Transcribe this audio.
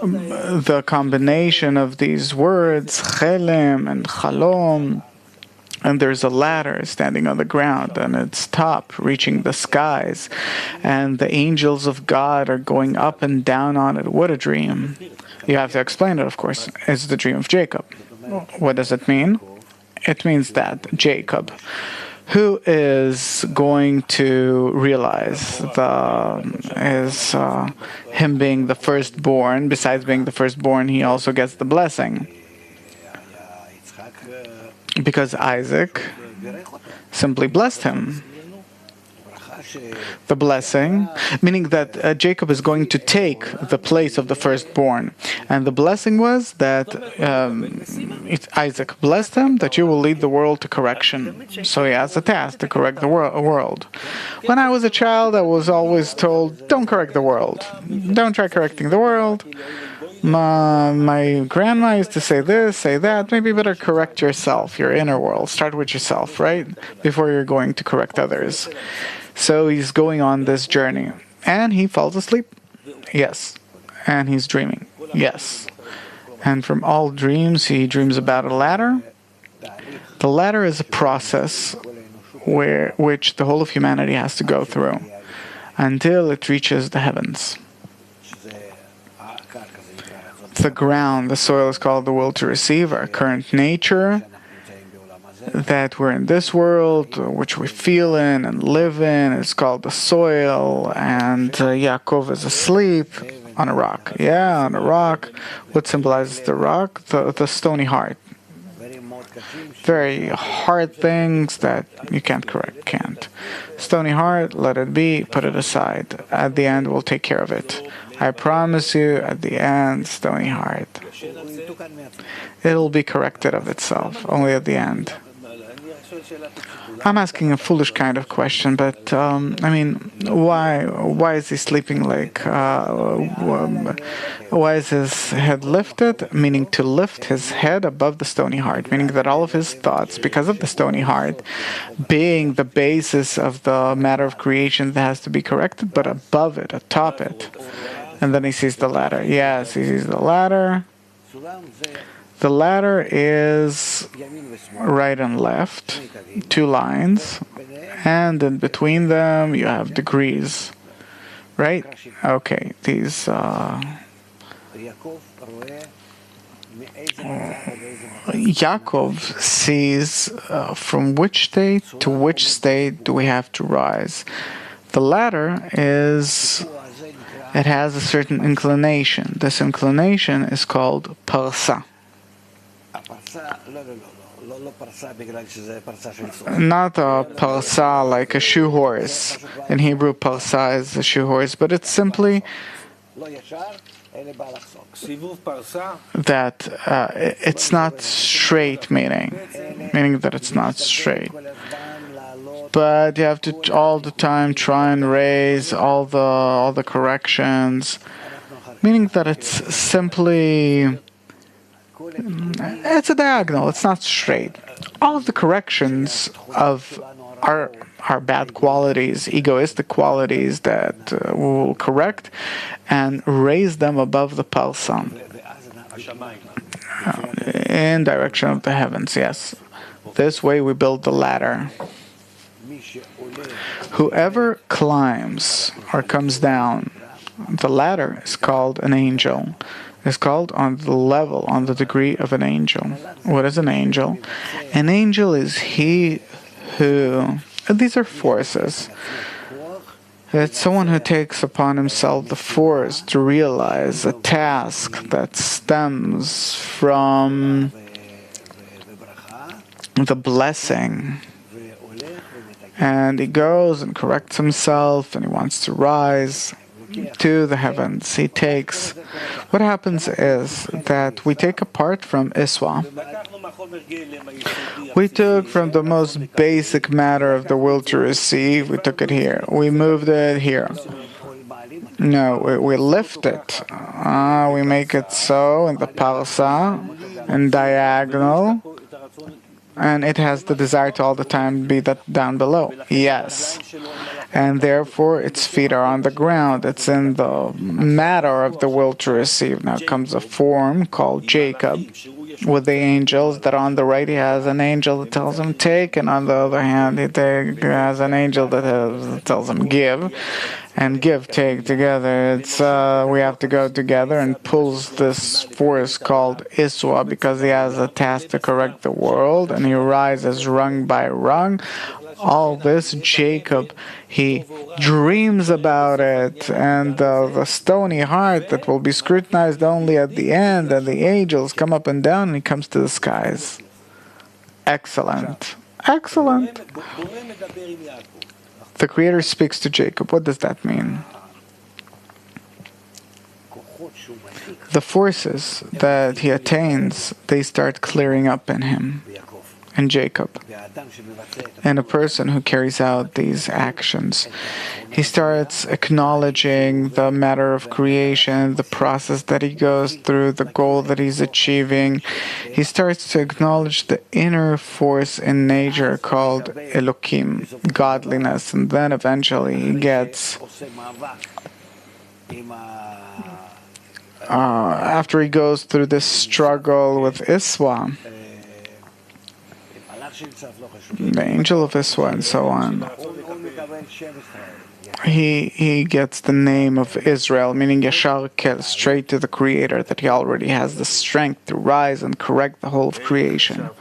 the combination of these words, chelem and chalom, and there's a ladder standing on the ground, and its top reaching the skies, and the angels of God are going up and down on it. What a dream. You have to explain it, of course. It's the dream of Jacob. What does it mean? It means that Jacob, who is going to realize him being the firstborn. Besides being the firstborn, he also gets the blessing, because Isaac simply blessed him. The blessing, meaning that Jacob is going to take the place of the firstborn. And the blessing was that Isaac blessed him, that you will lead the world to correction. So he has a task to correct the world. When I was a child, I was always told, don't correct the world. Don't try correcting the world. My grandma used to say this, say that. Maybe better correct yourself, your inner world. Start with yourself, right? Before you're going to correct others. So he's going on this journey. And he falls asleep. Yes. And he's dreaming. Yes. And from all dreams, he dreams about a ladder. The ladder is a process which the whole of humanity has to go through until it reaches the heavens. The ground, the soil, is called the will to receive, our current nature, that we're in this world, which we feel in and live in. It's called the soil, and Yaakov is asleep on a rock. Yeah, on a rock. What symbolizes the rock? The stony heart. Very hard things that you can't correct, can't. Stony heart, let it be, put it aside. At the end, we'll take care of it. I promise you, at the end, stony heart. It'll be corrected of itself, only at the end. I'm asking a foolish kind of question, but why is he sleeping like? Why is his head lifted? Meaning to lift his head above the stony heart, meaning that all of his thoughts, because of the stony heart, being the basis of the matter of creation that has to be corrected, but above it, atop it. And then he sees the ladder. Yes, he sees the ladder. The ladder is right and left, 2 lines, and in between them you have degrees, right? Okay, these Yaakov sees from which state to which state do we have to rise. The ladder it has a certain inclination. This inclination is called parsa. Not a parsa like a shoe horse. In Hebrew, parsa is a shoe horse, but it's simply that it's not straight, meaning that it's not straight. But you have to all the time try and raise all the corrections, meaning that it's simply, it's a diagonal, it's not straight. All of the corrections of our bad qualities, egoistic qualities that we will correct and raise them above the parsa, in direction of the heavens, yes. This way we build the ladder. Whoever climbs or comes down the ladder is called an angel. Is called on the level, on the degree of an angel. What is an angel? An angel is he who, these are forces. It's someone who takes upon himself the force to realize a task that stems from the blessing. And he goes and corrects himself, and he wants to rise to the heavens. He takes, what happens is that we take a part from Iswa. We took from the most basic matter of the will to receive, we took it here. We moved it here. No, we lift it. We make it so in the parsa, and diagonal. and it has the desire to all the time be that down below. Yes. And therefore its feet are on the ground. It's in the matter of the will to receive. Now comes a form called Jacob with the angels, that on the right he has an angel that tells him take, and on the other hand he has an angel that tells him give. And give, take together. It's we have to go together, and pulls this force called Iswa, because he has a task to correct the world, and he rises rung by rung. All this, Jacob, he dreams about it, and the stony heart that will be scrutinized only at the end, and the angels come up and down, and he comes to the skies. Excellent. Excellent. The Creator speaks to Jacob. What does that mean? The forces that he attains, they start clearing up in him, in Jacob. And a person who carries out these actions, he starts acknowledging the matter of creation, the process that he goes through, the goal that he's achieving. He starts to acknowledge the inner force in nature called Elohim, godliness, and then eventually he gets, after he goes through this struggle with Iswa, the angel of Iswa, and so on, he gets the name of Israel, meaning Yashar Kel, straight to the Creator, that he already has the strength to rise and correct the whole of creation.